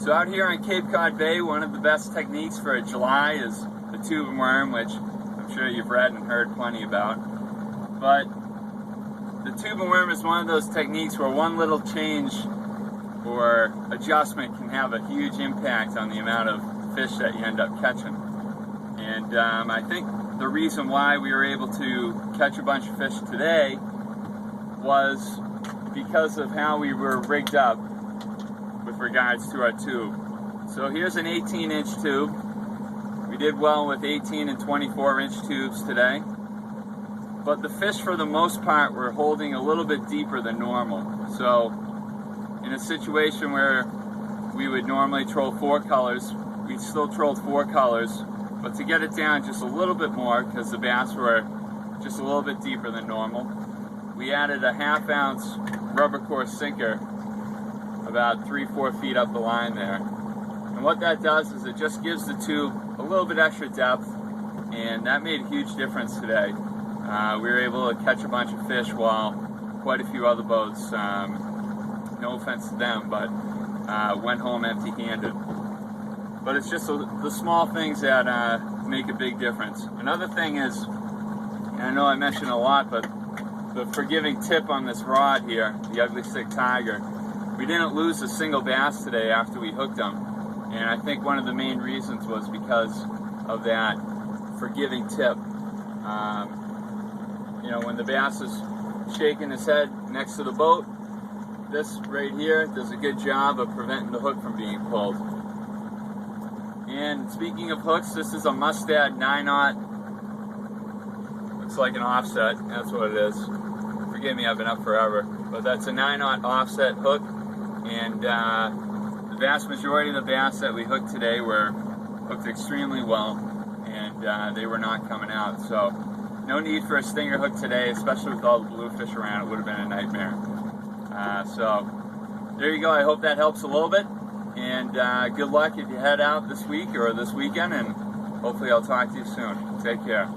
So out here on Cape Cod Bay, one of the best techniques for July is the tubing worm, which I'm sure you've read and heard plenty about. But the tubing worm is one of those techniques where one little change or adjustment can have a huge impact on the amount of fish that you end up catching. And I think the reason why we were able to catch a bunch of fish today was because of how we were rigged up with regards to our tube. So here's an 18-inch tube. We did well with 18 and 24-inch tubes today. But the fish, for the most part, were holding a little bit deeper than normal. So in a situation where we would normally troll 4 colors, we still trolled 4 colors, but to get it down just a little bit more, because the bass were just a little bit deeper than normal, we added a 1/2 ounce rubber core sinker about 3-4 feet up the line there. And what that does is it just gives the tube a little bit extra depth, and that made a huge difference today. We were able to catch a bunch of fish while quite a few other boats, no offense to them, but went home empty-handed. But it's just the small things that make a big difference. Another thing is, and I know I mentioned a lot, but the forgiving tip on this rod here, the Ugly Stick Tiger, we didn't lose a single bass today after we hooked them. And I think one of the main reasons was because of that forgiving tip. You know, when the bass is shaking his head next to the boat, this right here does a good job of preventing the hook from being pulled. And speaking of hooks, this is a Mustad 9/0. Looks like an offset, that's what it is. Forgive me, I've been up forever. But that's a 9/0 offset hook. And the vast majority of the bass that we hooked today were hooked extremely well. And they were not coming out. So no need for a stinger hook today, especially with all the bluefish around. It would have been a nightmare. So there you go. I hope that helps a little bit. And good luck if you head out this week or this weekend, and hopefully I'll talk to you soon. Take care.